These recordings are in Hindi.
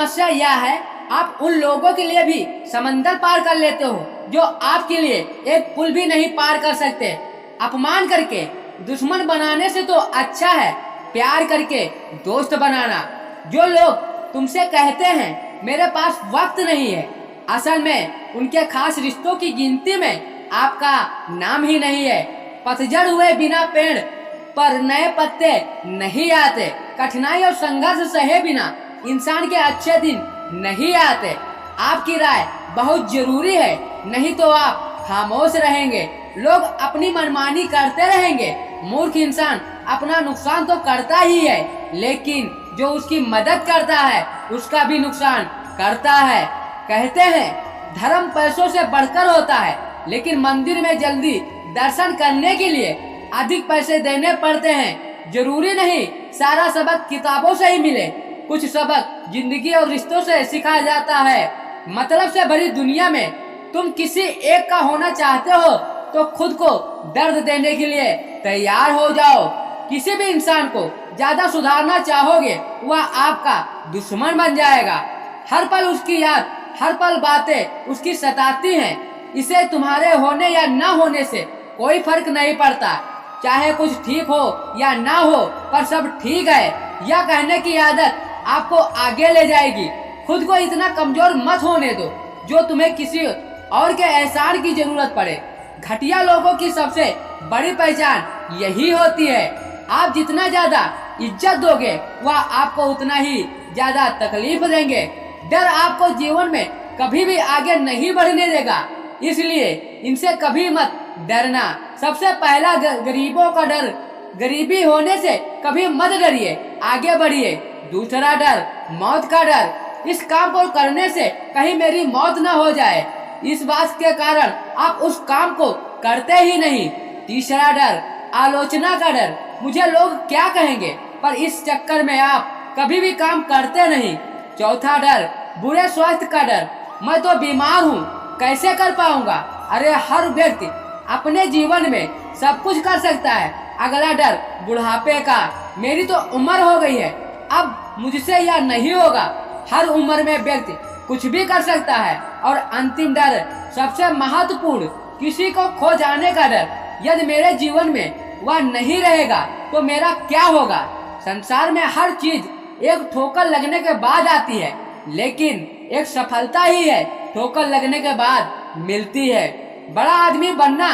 समस्या यह है, आप उन लोगों के लिए भी समंदर पार कर लेते हो जो आपके लिए एक पुल भी नहीं पार कर सकते। अपमान करके दुश्मन बनाने से तो अच्छा है प्यार करके दोस्त बनाना। जो लोग तुमसे कहते हैं मेरे पास वक्त नहीं है, असल में उनके खास रिश्तों की गिनती में आपका नाम ही नहीं है। पतझड़ हुए बिना पेड़ पर नए पत्ते नहीं आते। कठिनाई और संघर्ष सहे बिना इंसान के अच्छे दिन नहीं आते। आपकी राय बहुत जरूरी है, नहीं तो आप खामोश रहेंगे। लोग अपनी मनमानी करते रहेंगे। मूर्ख इंसान अपना नुकसान तो करता ही है, लेकिन जो उसकी मदद करता है उसका भी नुकसान करता है। कहते हैं धर्म पैसों से बढ़कर होता है, लेकिन मंदिर में जल्दी दर्शन करने के लिए अधिक पैसे देने पड़ते हैं। जरूरी नहीं सारा सबक किताबों से ही मिले, कुछ सबक जिंदगी और रिश्तों से सिखाया जाता है। मतलब से भरी दुनिया में तुम किसी एक का होना चाहते हो तो खुद को दर्द देने के लिए तैयार हो जाओ। किसी भी इंसान को ज्यादा सुधारना चाहोगे वह आपका दुश्मन बन जाएगा। हर पल उसकी याद, हर पल बातें उसकी सताती हैं। इसे तुम्हारे होने या न होने से कोई फर्क नहीं पड़ता, चाहे कुछ ठीक हो या ना हो, पर सब ठीक है यह कहने की आदत आपको आगे ले जाएगी। खुद को इतना कमजोर मत होने दो जो तुम्हें किसी और के एहसान की जरूरत पड़े। घटिया लोगों की सबसे बड़ी पहचान यही होती है। आप जितना ज्यादा इज्जत दोगे वह आपको उतना ही ज्यादा तकलीफ देंगे। डर आपको जीवन में कभी भी आगे नहीं बढ़ने देगा, इसलिए इनसे कभी मत डरना। सबसे पहला गरीबों का डर, गरीबी होने से कभी मत डरिए, आगे बढ़िए। दूसरा डर मौत का डर, इस काम को करने से कहीं मेरी मौत न हो जाए, इस बात के कारण आप उस काम को करते ही नहीं। तीसरा डर आलोचना का डर, मुझे लोग क्या कहेंगे, पर इस चक्कर में आप कभी भी काम करते नहीं। चौथा डर बुरे स्वास्थ्य का डर, मैं तो बीमार हूँ, कैसे कर पाऊंगा। अरे हर व्यक्ति अपने जीवन में सब कुछ कर सकता है। अगला डर बुढ़ापे का, मेरी तो उम्र हो गई है, अब मुझसे यह नहीं होगा। हर उम्र में व्यक्ति कुछ भी कर सकता है। और अंतिम डर सबसे महत्वपूर्ण, किसी को खो जाने का डर। यदि मेरे जीवन में वह नहीं रहेगा तो मेरा क्या होगा। संसार में हर चीज एक ठोकर लगने के बाद आती है, लेकिन एक सफलता ही है ठोकर लगने के बाद मिलती है। बड़ा आदमी बनना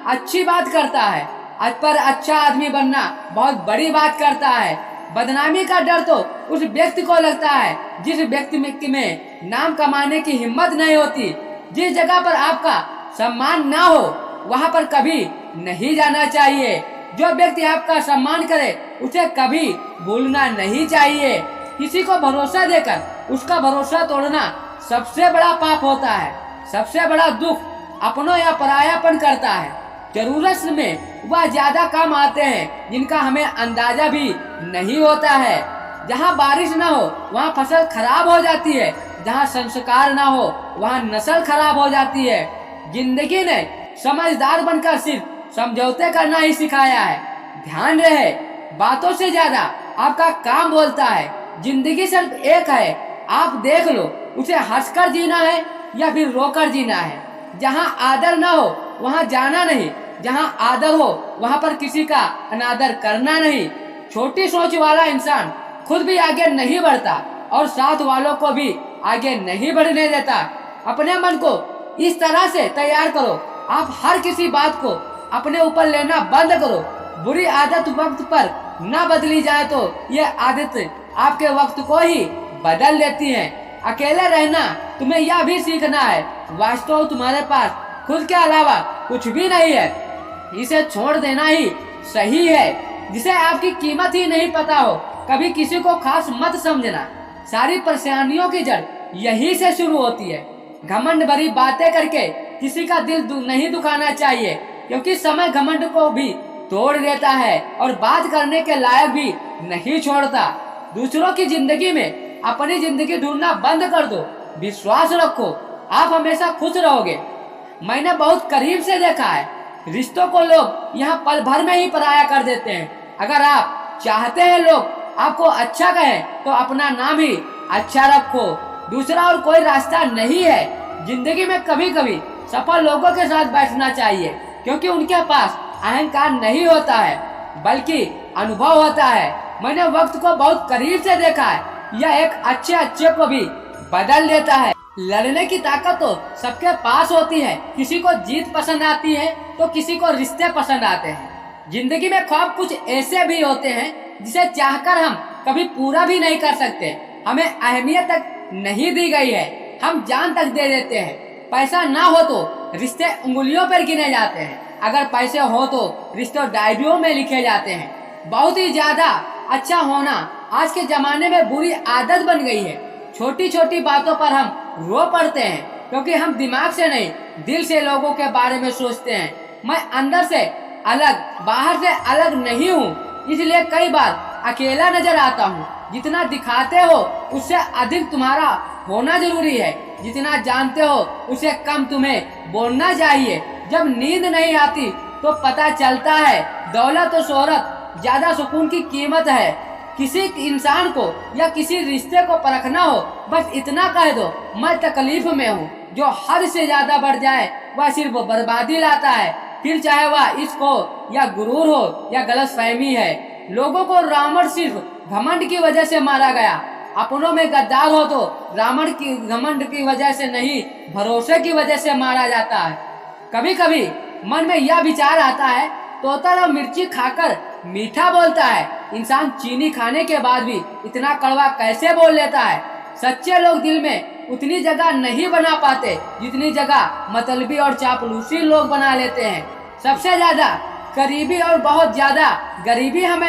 अच्छी बात करता है, पर अच्छा आदमी बनना बहुत बड़ी बात करता है। बदनामी का डर तो उस व्यक्ति को लगता है जिस व्यक्ति में नाम कमाने की हिम्मत नहीं होती। जिस जगह पर आपका सम्मान ना हो वहाँ पर कभी नहीं जाना चाहिए। जो व्यक्ति आपका सम्मान करे उसे कभी भूलना नहीं चाहिए। किसी को भरोसा देकर उसका भरोसा तोड़ना सबसे बड़ा पाप होता है। सबसे बड़ा दुख अपनों या परायापन करता है। जरूरत में वह ज्यादा काम आते हैं जिनका हमें अंदाजा भी नहीं होता है। जहाँ बारिश ना हो वहाँ फसल खराब हो जाती है, जहाँ संस्कार ना हो वहाँ नस्ल खराब हो जाती है। जिंदगी ने समझदार बनकर सिर्फ समझौते करना ही सिखाया है। ध्यान रहे, बातों से ज्यादा आपका काम बोलता है। जिंदगी सिर्फ एक है, आप देख लो उसे हंसकर जीना है या फिर रोकर जीना है। जहाँ आदर ना हो वहाँ जाना नहीं, जहाँ आदर हो वहाँ पर किसी का अनादर करना नहीं। छोटी सोच वाला इंसान खुद भी आगे नहीं बढ़ता और साथ वालों को भी आगे नहीं बढ़ने देता। अपने मन को इस तरह से तैयार करो, आप हर किसी बात को अपने ऊपर लेना बंद करो। बुरी आदत वक्त पर न बदली जाए तो यह आदत आपके वक्त को ही बदल देती है। अकेले रहना तुम्हें यह भी सीखना है, वास्तव तुम्हारे पास खुद के अलावा कुछ भी नहीं है, इसे छोड़ देना ही सही है। जिसे आपकी कीमत ही नहीं पता हो कभी किसी को खास मत समझना। सारी परेशानियों की जड़ यही से शुरू होती है। घमंड भरी बातें करके किसी का दिल नहीं दुखाना चाहिए, क्योंकि समय घमंड को भी तोड़ देता है और बात करने के लायक भी नहीं छोड़ता। दूसरों की जिंदगी में अपनी जिंदगी ढूंढना बंद कर दो। विश्वास रखो, आप हमेशा खुश रहोगे। मैंने बहुत करीब से देखा है, रिश्तों को लोग यहाँ पल भर में ही पराया कर देते हैं। अगर आप चाहते हैं लोग आपको अच्छा कहें तो अपना नाम ही अच्छा रखो। दूसरा और कोई रास्ता नहीं है। जिंदगी में कभी कभी सफल लोगों के साथ बैठना चाहिए, क्योंकि उनके पास अहंकार नहीं होता है बल्कि अनुभव होता है। मैंने वक्त को बहुत करीब से देखा है, यह एक अच्छे को भी बदल देता है। लड़ने की ताकत तो सबके पास होती है। किसी को जीत पसंद आती है तो किसी को रिश्ते पसंद आते हैं। जिंदगी में ख्वाब कुछ ऐसे भी होते हैं जिसे चाहकर हम कभी पूरा भी नहीं कर सकते। हमें अहमियत तक नहीं दी गई है, हम जान तक दे देते हैं। पैसा ना हो तो रिश्ते उंगलियों पर गिने जाते हैं, अगर पैसे हो तो रिश्ते डायरियों में लिखे जाते हैं। बहुत ही ज्यादा अच्छा होना आज के जमाने में बुरी आदत बन गई है। छोटी छोटी बातों पर हम रो पड़ते हैं, क्योंकि हम दिमाग से नहीं दिल से लोगों के बारे में सोचते हैं। मैं अंदर से अलग बाहर से अलग नहीं हूँ, इसलिए कई बार अकेला नजर आता हूँ। जितना दिखाते हो उससे अधिक तुम्हारा होना जरूरी है। जितना जानते हो उससे कम तुम्हें बोलना चाहिए। जब नींद नहीं आती तो पता चलता है दौलत और शोहरत ज्यादा सुकून की कीमत है। किसी इंसान को या किसी रिश्ते को परखना हो, बस इतना कह दो मैं तकलीफ में हूँ। जो हद से ज्यादा बढ़ जाए वह सिर्फ बर्बादी लाता है, फिर चाहे वह इश्क हो या गुरूर हो या गलतफहमी है। लोगों को रावण सिर्फ घमंड की वजह से मारा गया। अपनों में गद्दार हो तो रावण की घमंड की वजह से नहीं, भरोसे की वजह से मारा जाता है। कभी कभी मन में यह विचार आता है, तोता और मिर्ची खाकर मीठा बोलता है, इंसान चीनी खाने के बाद भी इतना कड़वा कैसे बोल लेता है। सच्चे लोग दिल में उतनी जगह नहीं बना पाते जितनी जगह मतलबी और चापलूसी लोग बना लेते हैं। सबसे ज्यादा करीबी और बहुत ज्यादा गरीबी हमें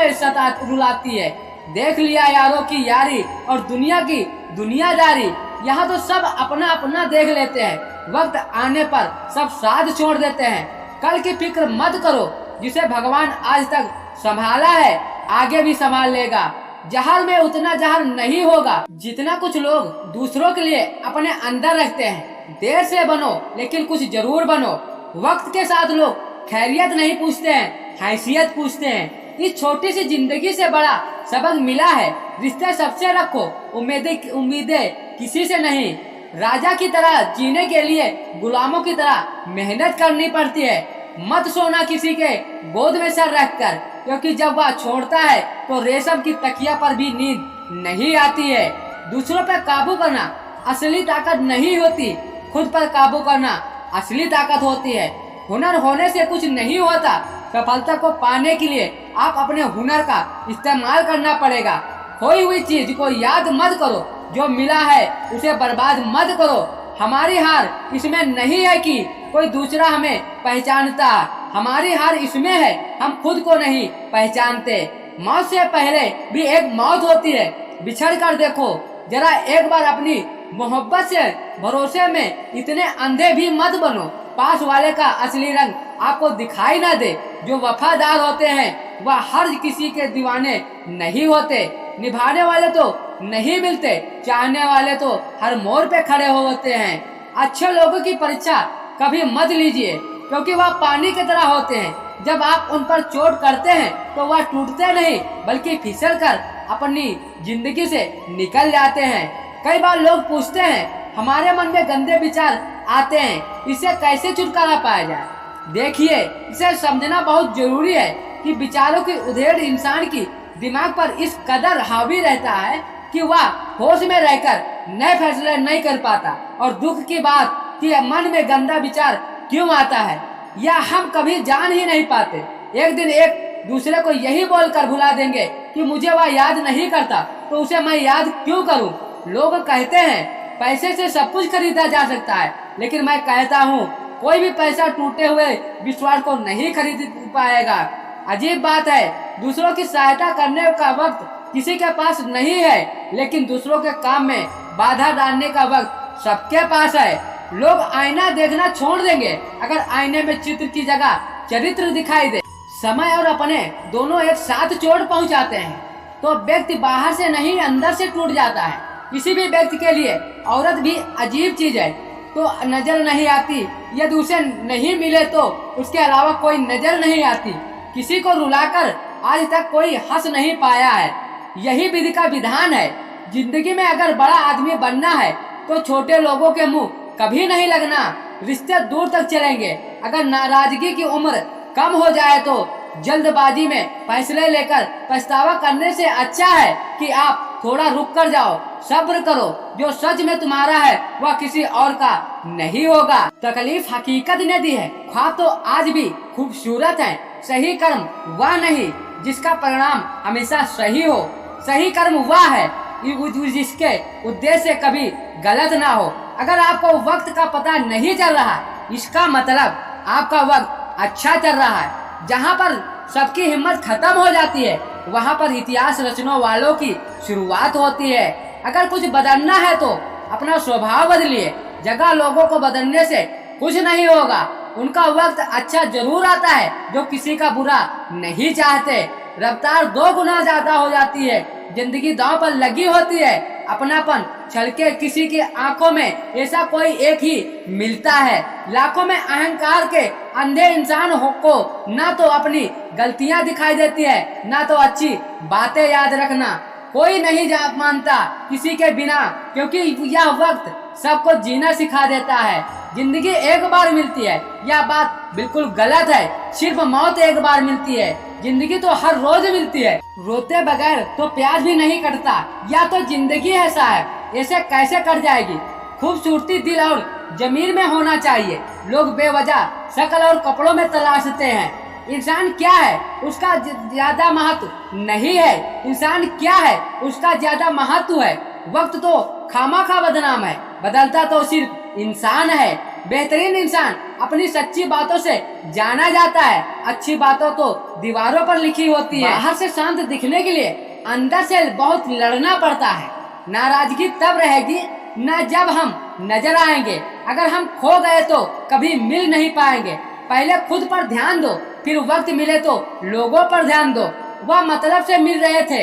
रुलाती है। देख लिया यारों की यारी और दुनिया की दुनियादारी, यहाँ तो सब अपना अपना देख लेते हैं। वक्त आने पर सब साथ छोड़ देते हैं। कल की फिक्र मत करो, जिसे भगवान आज तक संभाला है आगे भी संभाल लेगा। जहर में उतना जहर नहीं होगा जितना कुछ लोग दूसरों के लिए अपने अंदर रखते हैं। देर से बनो लेकिन कुछ जरूर बनो। वक्त के साथ लोग खैरियत नहीं पूछते हैं, हैसियत पूछते हैं। इस छोटी सी जिंदगी से बड़ा सबक मिला है, रिश्ते सबसे रखो, उम्मीदें किसी से नहीं। राजा की तरह जीने के लिए गुलामों की तरह मेहनत करनी पड़ती है। मत सोना किसी के गोद में सर रखकर, क्योंकि जब वह छोड़ता है तो रेशम की तकिया पर भी नींद नहीं आती है। दूसरों पर काबू करना असली ताकत नहीं होती, खुद पर काबू करना असली ताकत होती है। हुनर होने से कुछ नहीं होता, सफलता को पाने के लिए आप अपने हुनर का इस्तेमाल करना पड़ेगा। खोई हुई चीज को याद मत करो, जो मिला है उसे बर्बाद मत करो। हमारी हार इसमें नहीं है कि कोई दूसरा हमें पहचानता, हमारी हार इसमें है हम खुद को नहीं पहचानते। मौत से पहले भी एक मौत होती है, बिछड़ कर देखो जरा एक बार। अपनी मोहब्बत से भरोसे में इतने अंधे भी मत बनो, पास वाले का असली रंग आपको दिखाई ना दे। जो वफादार होते हैं वह हर किसी के दीवाने नहीं होते। निभाने वाले तो नहीं मिलते, चाहने वाले तो हर मोड़ पे खड़े होते हैं। अच्छे लोगों की परीक्षा कभी मत लीजिए, क्योंकि वह पानी की तरह होते हैं। जब आप उन पर चोट करते हैं तो वह टूटते नहीं बल्कि फिसल कर अपनी जिंदगी से निकल जाते हैं। कई बार लोग पूछते हैं, हमारे मन में गंदे विचार आते हैं, इससे कैसे छुटकारा पाया जाए। देखिए, इसे समझना बहुत जरूरी है कि विचारों की उधेड़ इंसान की दिमाग पर इस कदर हावी रहता है कि वह होश में रहकर नए फैसले नहीं कर पाता। और दुख की बात कि मन में गंदा विचार क्यों आता है यह हम कभी जान ही नहीं पाते। एक दिन एक दूसरे को यही बोलकर भुला देंगे कि मुझे वह याद नहीं करता तो उसे मैं याद क्यों करूं। लोग कहते हैं पैसे से सब कुछ खरीदा जा सकता है, लेकिन मैं कहता हूँ कोई भी पैसा टूटे हुए विश्वास को नहीं खरीद पाएगा। अजीब बात है, दूसरों की सहायता करने का वक्त किसी के पास नहीं है, लेकिन दूसरों के काम में बाधा डालने का वक्त सबके पास है। लोग आईना देखना छोड़ देंगे अगर आईने में चित्र की जगह चरित्र दिखाई दे। समय और अपने दोनों एक साथ चोट पहुंचाते हैं तो व्यक्ति बाहर से नहीं अंदर से टूट जाता है। किसी भी व्यक्ति के लिए औरत भी अजीब चीज है तो नजर नहीं आती, यदि उसे नहीं मिले तो उसके अलावा कोई नजर नहीं आती। किसी को रुलाकर आज तक कोई हंस नहीं पाया है, यही विधि का विधान है। जिंदगी में अगर बड़ा आदमी बनना है तो छोटे लोगों के मुंह कभी नहीं लगना, रिश्ते दूर तक चलेंगे। अगर नाराजगी की उम्र कम हो जाए तो जल्दबाजी में फैसले लेकर पछतावा करने से अच्छा है कि आप थोड़ा रुक कर जाओ, सब्र करो। जो सच में तुम्हारा है वह किसी और का नहीं होगा। तकलीफ हकीकत ने दी है, ख्वाब तो आज भी खूबसूरत है। सही कर्म वह नहीं जिसका परिणाम हमेशा सही हो, सही कर्म वह है जिसके उद्देश्य कभी गलत ना हो। अगर आपको वक्त का पता नहीं चल रहा, इसका मतलब आपका वक्त अच्छा चल रहा है। जहाँ पर सबकी हिम्मत खत्म हो जाती है वहाँ पर इतिहास रचने वालों की शुरुआत होती है। अगर कुछ बदलना है तो अपना स्वभाव बदलिए। जगह लोगों को बदलने से कुछ नहीं होगा। उनका वक्त अच्छा जरूर आता है जो किसी का बुरा नहीं चाहते। रफ्तार 2 गुना ज्यादा हो जाती है। जिंदगी दांव पर लगी होती है। अपनापन छलके किसी की आंखों में ऐसा कोई एक ही मिलता है। लाखों में अहंकार के अंधे इंसान को ना तो अपनी गलतियां दिखाई देती है ना तो अच्छी बातें याद रखना। कोई नहीं मानता किसी के बिना, क्योंकि यह वक्त सबको जीना सिखा देता है। जिंदगी एक बार मिलती है, यह बात बिल्कुल गलत है। सिर्फ मौत एक बार मिलती है, जिंदगी तो हर रोज मिलती है। रोते बगैर तो प्याज भी नहीं कटता। या तो जिंदगी है साहब, ऐसे कैसे कट जाएगी। खूबसूरती दिल और जमीन में होना चाहिए। लोग बेवजह शक्ल और कपड़ों में तलाशते हैं। इंसान क्या है उसका ज्यादा महत्व नहीं है। इंसान क्या है उसका ज्यादा महत्व है। वक्त तो खामाखा बदनाम है, बदलता तो सिर्फ इंसान है। बेहतरीन इंसान अपनी सच्ची बातों से जाना जाता है। अच्छी बातों तो दीवारों पर लिखी होती है। बाहर से शांत दिखने के लिए अंदर से बहुत लड़ना पड़ता है। नाराजगी तब रहेगी न जब हम नजर आएंगे। अगर हम खो गए तो कभी मिल नहीं पाएंगे। पहले खुद पर ध्यान दो, फिर वक्त मिले तो लोगों पर ध्यान दो। वह मतलब से मिल रहे थे,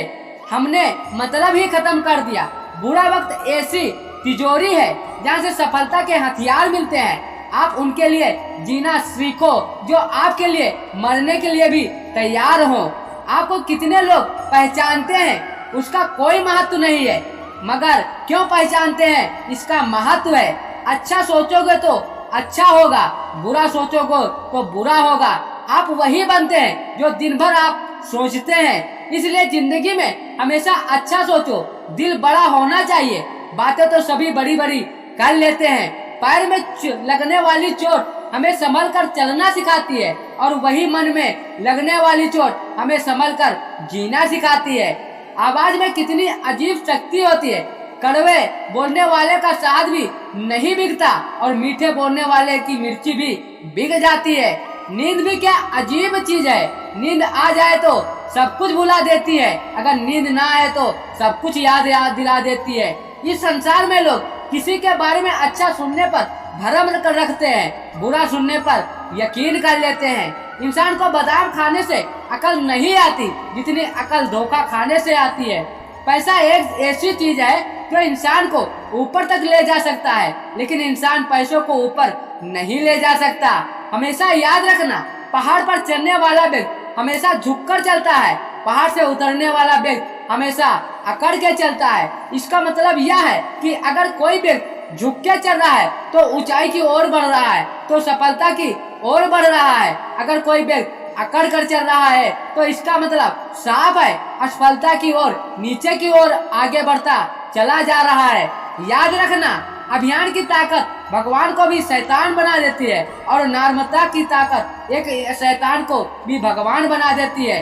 हमने मतलब ही खत्म कर दिया। बुरा वक्त ऐसी तिजोरी है जहाँ से सफलता के हथियार मिलते हैं। आप उनके लिए जीना सीखो जो आपके लिए मरने के लिए भी तैयार हो। आपको कितने लोग पहचानते हैं उसका कोई महत्व नहीं है, मगर क्यों पहचानते हैं इसका महत्व है। अच्छा सोचोगे तो अच्छा होगा, बुरा सोचोगे तो बुरा होगा। आप वही बनते हैं जो दिन भर आप सोचते हैं। इसलिए जिंदगी में हमेशा अच्छा सोचो। दिल बड़ा होना चाहिए। बातें तो सभी बड़ी बड़ी कर लेते हैं। पैर में लगने वाली चोट हमें संभल कर चलना सिखाती है और वही मन में लगने वाली चोट हमें संभल कर जीना सिखाती है। आवाज में कितनी अजीब शक्ति होती है। कड़वे बोलने वाले का शहद भी नहीं बिकता और मीठे बोलने वाले की मिर्ची भी बिक जाती है। नींद भी क्या अजीब चीज है। नींद आ जाए तो सब कुछ भुला देती है, अगर नींद ना आए तो सब कुछ याद दिला देती है। इस संसार में लोग किसी के बारे में अच्छा सुनने पर भरम कर रखते हैं, बुरा सुनने पर यकीन कर लेते हैं। इंसान को बादाम खाने से अकल नहीं आती जितनी अकल धोखा खाने से आती है। पैसा एक ऐसी चीज है जो इंसान को ऊपर तक ले जा सकता है, लेकिन इंसान पैसों को ऊपर नहीं ले जा सकता। हमेशा याद रखना, पहाड़ पर चढ़ने वाला व्यक्ति हमेशा झुककर चलता है, पहाड़ से उतरने वाला व्यक्ति हमेशा अकड़ के चलता है। इसका मतलब यह है कि अगर कोई व्यक्ति झुक के चल रहा है तो ऊंचाई की ओर बढ़ रहा है, तो सफलता की ओर बढ़ रहा है। अगर कोई व्यक्ति अकड़ कर चल रहा है तो इसका मतलब साफ है, असफलता की ओर, नीचे की ओर आगे बढ़ता चला जा रहा है। याद रखना, अभियान की ताकत भगवान को भी शैतान बना देती है और नर्मता की ताकत एक शैतान को भी भगवान बना देती है।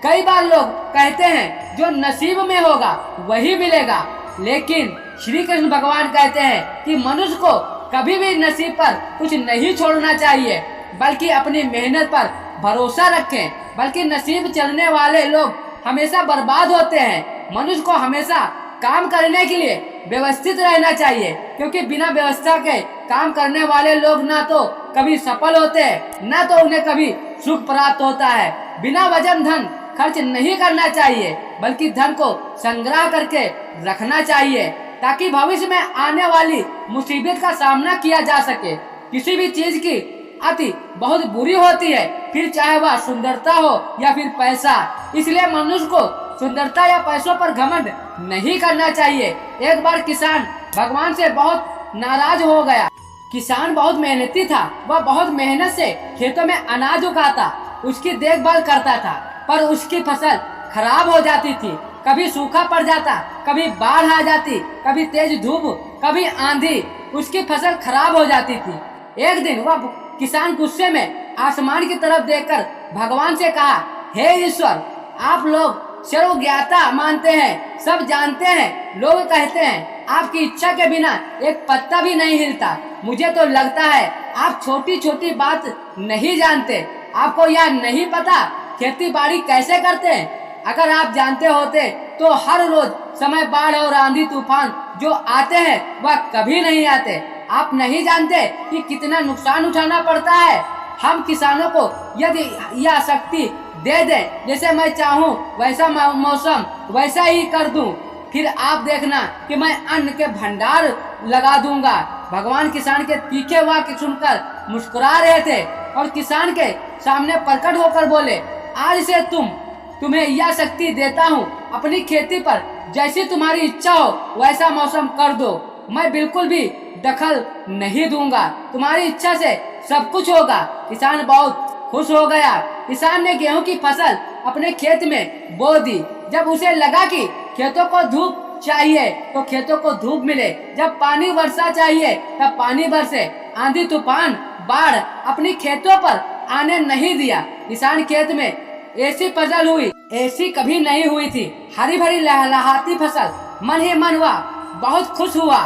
कई बार लोग कहते हैं जो नसीब में होगा वही मिलेगा, लेकिन श्री कृष्ण भगवान कहते हैं कि मनुष्य को कभी भी नसीब पर कुछ नहीं छोड़ना चाहिए, बल्कि अपनी मेहनत पर भरोसा रखें। बल्कि नसीब चलने वाले लोग हमेशा बर्बाद होते हैं। मनुष्य को हमेशा काम करने के लिए व्यवस्थित रहना चाहिए, क्योंकि बिना व्यवस्था के काम करने वाले लोग ना तो कभी सफल होते हैं, ना तो उन्हें कभी सुख प्राप्त होता है। बिना वजन धन खर्च नहीं करना चाहिए, बल्कि धन को संग्रह करके रखना चाहिए, ताकि भविष्य में आने वाली मुसीबत का सामना किया जा सके। किसी भी चीज की अति बहुत बुरी होती है, फिर चाहे वह सुंदरता हो या फिर पैसा। इसलिए मनुष्य को सुंदरता या पैसों पर घमंड नहीं करना चाहिए। एक बार किसान भगवान से बहुत नाराज हो गया। किसान बहुत मेहनती था, वह बहुत मेहनत से खेतों में अनाज उगाता, उसकी देखभाल करता था, पर उसकी फसल खराब हो जाती थी। कभी सूखा पड़ जाता, कभी बाढ़ आ जाती, कभी तेज धूप, कभी आंधी, उसकी फसल खराब हो जाती थी। एक दिन वह किसान गुस्से में आसमान की तरफ देखकर भगवान से कहा, हे ईश्वर, आप लोग सर्वज्ञाता मानते हैं, सब जानते हैं। लोग कहते हैं आपकी इच्छा के बिना एक पत्ता भी नहीं हिलता। मुझे तो लगता है आप छोटी छोटी बात नहीं जानते। आपको यह नहीं पता खेती बाड़ी कैसे करते हैं? अगर आप जानते होते तो हर रोज समय बाढ़ और आंधी तूफान जो आते हैं वह कभी नहीं आते। आप नहीं जानते कि कितना नुकसान उठाना पड़ता है। हम किसानों को यदि यह शक्ति दे दें, जैसे मैं चाहूँ वैसा मौसम वैसा ही कर दूं, फिर आप देखना कि मैं अन्न के भंडार लगा दूंगा। भगवान किसान के तीखे वाक्य सुनकर मुस्कुरा रहे थे और किसान के सामने प्रकट होकर बोले, आज से तुम्हें यह शक्ति देता हूँ। अपनी खेती पर जैसी तुम्हारी इच्छा हो वैसा मौसम कर दो, मैं बिल्कुल भी दखल नहीं दूंगा। तुम्हारी इच्छा से सब कुछ होगा। किसान बहुत खुश हो गया। किसान ने गेहूं की फसल अपने खेत में बो दी। जब उसे लगा कि खेतों को धूप चाहिए तो खेतों को धूप मिले, जब पानी वर्षा चाहिए तब पानी बरसे, आंधी तूफान बाढ़ अपनी खेतों पर आने नहीं दिया। किसान खेत में ऐसी फसल हुई, ऐसी कभी नहीं हुई थी। हरी भरी लहलहाती फसल, मन ही मन हुआ, बहुत खुश हुआ।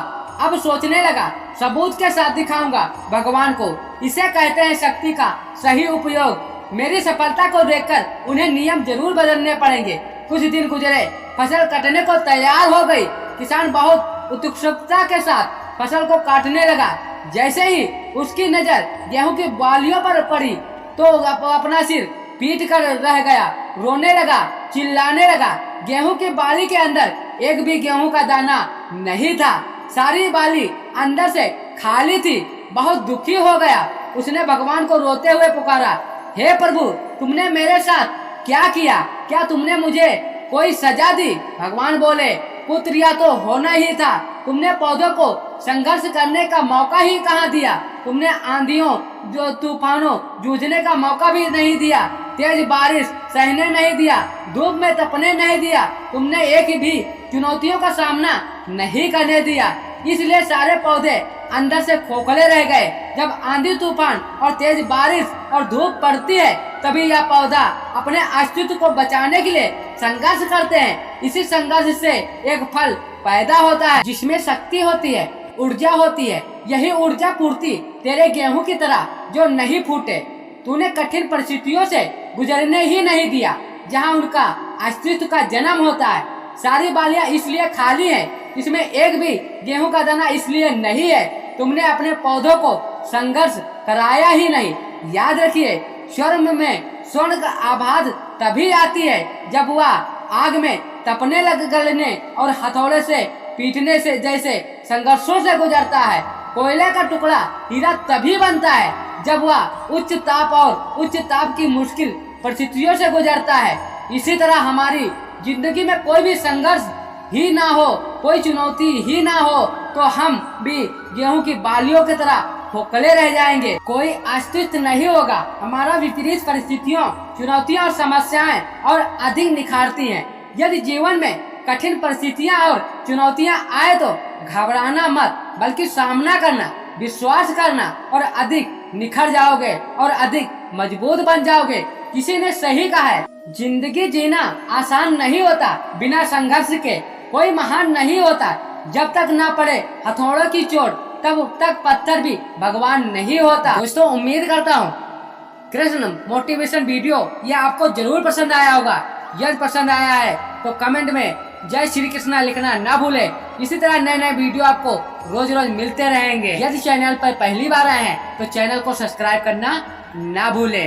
अब सोचने लगा, सबूत के साथ दिखाऊंगा भगवान को। इसे कहते हैं शक्ति का सही उपयोग। मेरी सफलता को देखकर उन्हें नियम जरूर बदलने पड़ेंगे। कुछ दिन गुजरे, फसल कटने को तैयार हो गई। किसान बहुत उत्सुकता के साथ फसल को काटने लगा। जैसे ही उसकी नजर गेहूं की बालियों पर पड़ी तो अपना सिर पीट कर रह गया, रोने लगा, चिल्लाने लगा। गेहूं की बाली के अंदर एक भी गेहूं का दाना नहीं था। सारी बाली अंदर से खाली थी। बहुत दुखी हो गया। उसने भगवान को रोते हुए पुकारा, हे प्रभु, तुमने मेरे साथ क्या किया? क्या तुमने मुझे कोई सजा दी? भगवान बोले, पुत्र यह तो होना ही था। तुमने पौधों को संघर्ष करने का मौका ही कहाँ दिया? तुमने आंधियों जो तूफानों जूझने का मौका भी नहीं दिया, तेज बारिश सहने नहीं दिया, धूप में तपने नहीं दिया। तुमने एक भी चुनौतियों का सामना नहीं करने दिया। इसलिए सारे पौधे अंदर से खोखले रह गए। जब आंधी तूफान और तेज बारिश और धूप पड़ती है तभी यह पौधा अपने अस्तित्व को बचाने के लिए संघर्ष करते हैं। इसी संघर्ष से एक फल पैदा होता है जिसमें शक्ति होती है, ऊर्जा होती है। यही ऊर्जा पूर्ति तेरे गेहूं की तरह जो नहीं फूटे। तूने कठिन परिस्थितियों से गुजरने ही नहीं दिया जहां उनका अस्तित्व का जन्म होता है। सारी बालियां इसलिए खाली हैं, इसमें एक भी गेहूं का दाना इसलिए नहीं है। तुमने अपने पौधों को संघर्ष कराया ही नहीं। याद रखिए, स्वर्ग में स्वर्ण का आभास तभी आती है जब वह आग में तपने लग गलने और हथौड़े से पीटने से जैसे संघर्षों से गुजरता है। कोयले का टुकड़ा हीरा तभी बनता है जब वह उच्च ताप और उच्च ताप की मुश्किल परिस्थितियों से गुजरता है। इसी तरह हमारी जिंदगी में कोई भी संघर्ष ही ना हो, कोई चुनौती ही ना हो तो हम भी गेहूं की बालियों की तरह खोखले रह जाएंगे। कोई अस्तित्व नहीं होगा। हमारा विपरीत परिस्थितियों, चुनौतियां और समस्याएं और अधिक निखारती हैं। यदि जीवन में कठिन परिस्थितियां और चुनौतियां आए तो घबराना मत, बल्कि सामना करना, विश्वास करना और अधिक निखर जाओगे और अधिक मजबूत बन जाओगे। किसी ने सही कहा है, जिंदगी जीना आसान नहीं होता बिना संघर्ष के। कोई महान नहीं होता जब तक ना पड़े हथौड़ों की चोट, तब तक पत्थर भी भगवान नहीं होता। दोस्तों, उम्मीद करता हूँ कृष्ण मोटिवेशन वीडियो ये आपको जरूर पसंद आया होगा। यदि पसंद आया है तो कमेंट में जय श्री कृष्णा लिखना ना भूले। इसी तरह नए नए वीडियो आपको रोज रोज मिलते रहेंगे। यदि चैनल पर पहली बार आए हैं तो चैनल को सब्सक्राइब करना ना भूले।